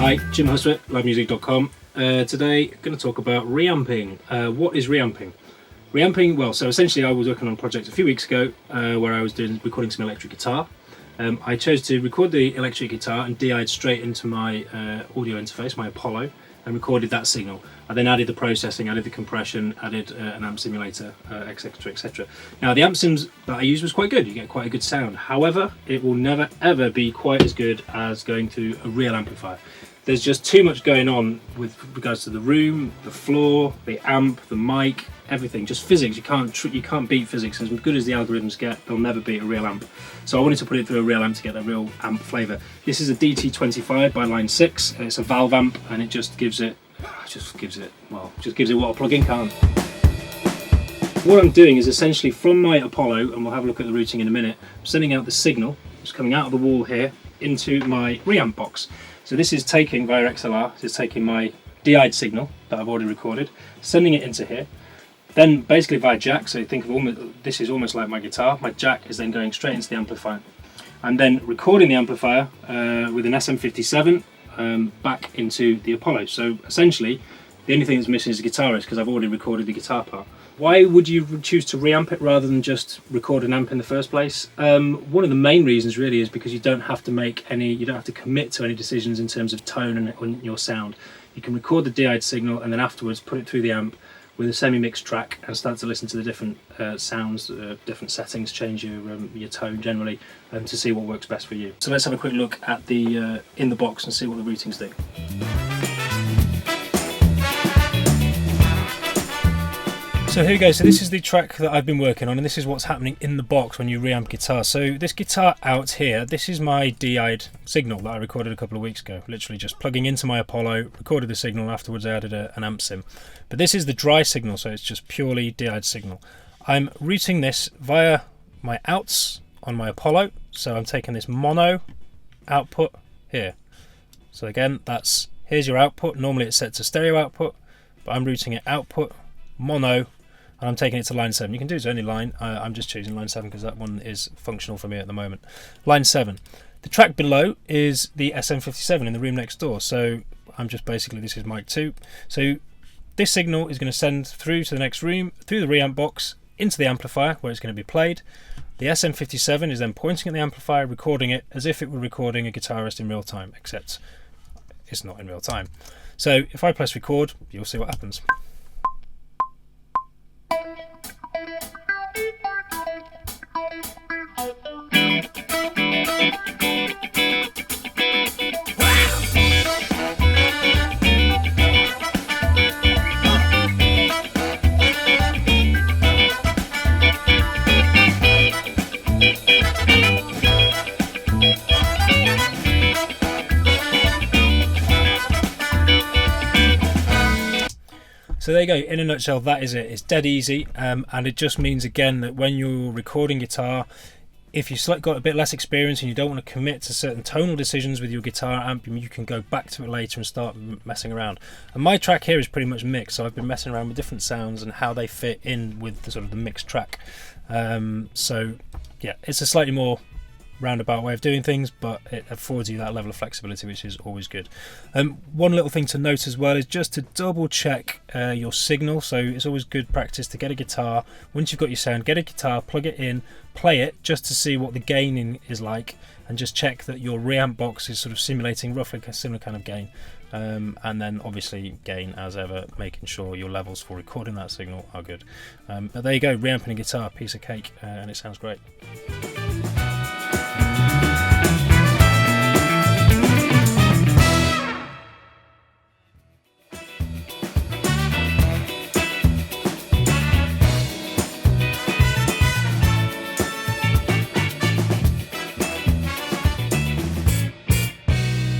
Hi, Jim Huswitt, livemusic.com. Today, I'm going to talk about reamping. What is reamping? Reamping, well, so essentially I was working on a project a few weeks ago where I was recording some electric guitar. I chose to record the electric guitar and DI'd straight into my audio interface, my Apollo, and recorded that signal. I then added the processing, added the compression, added an amp simulator, etc, etc. Now the amp sims that I used was quite good, you get quite a good sound. However, it will never ever be quite as good as going to a real amplifier. There's just too much going on with regards to the room, the floor, the amp, the mic, everything. Just physics. You can't beat physics. As good as the algorithms get, they'll never beat a real amp. So I wanted to put it through a real amp to get that real amp flavour. This is a DT25 by Line 6. It's a valve amp, and it just gives it what a plug-in can't. What I'm doing is essentially from my Apollo, and we'll have a look at the routing in a minute, I'm sending out the signal, it's coming out of the wall here, into my reamp box. So this is taking, via XLR, this is taking my DI'd signal that I've already recorded, sending it into here, then basically via jack, so think of this is almost like my guitar, my jack is then going straight into the amplifier. I'm then recording the amplifier with an SM57 back into the Apollo. So essentially, the only thing that's missing is the guitarist because I've already recorded the guitar part. Why would you choose to reamp it rather than just record an amp in the first place? One of the main reasons really is because you don't have to commit to any decisions in terms of tone and your sound. You can record the DI'd signal and then afterwards put it through the amp with a semi-mixed track and start to listen to the different sounds, different settings, change your tone generally, to see what works best for you. So let's have a quick look at the in the box and see what the routings do. So here we go, so this is the track that I've been working on, and this is what's happening in the box when you reamp guitar. So this guitar out here, this is my DI'd signal that I recorded a couple of weeks ago, literally just plugging into my Apollo, recorded the signal, afterwards I added an amp sim. But this is the dry signal, so it's just purely DI'd signal. I'm routing this via my outs on my Apollo, so I'm taking this mono output here. So again, here's your output. Normally it's set to stereo output, but I'm routing it output, mono, and I'm taking it to line 7. You can do any line, I'm just choosing line 7 because that one is functional for me at the moment. Line 7. The track below is the SM57 in the room next door, so I'm just basically, this is mic 2. So this signal is going to send through to the next room, through the reamp box, into the amplifier where it's going to be played. The SM57 is then pointing at the amplifier, recording it as if it were recording a guitarist in real time, except it's not in real time. So if I press record, you'll see what happens. So there you go, in a nutshell, that is it. It's dead easy, and it just means again that when you're recording guitar, if you've got a bit less experience and you don't want to commit to certain tonal decisions with your guitar amp, you can go back to it later and start messing around. And my track here is pretty much mixed, so I've been messing around with different sounds and how they fit in with the sort of the mixed track. So yeah, it's a slightly more roundabout way of doing things, but it affords you that level of flexibility, which is always good. One little thing to note as well is just to double check your signal. So it's always good practice to get a guitar. Once you've got your sound, get a guitar, plug it in, play it just to see what the gaining is like, and just check that your reamp box is sort of simulating roughly a similar kind of gain. And then obviously gain as ever, making sure your levels for recording that signal are good. But there you go, reamping a guitar, piece of cake, and it sounds great.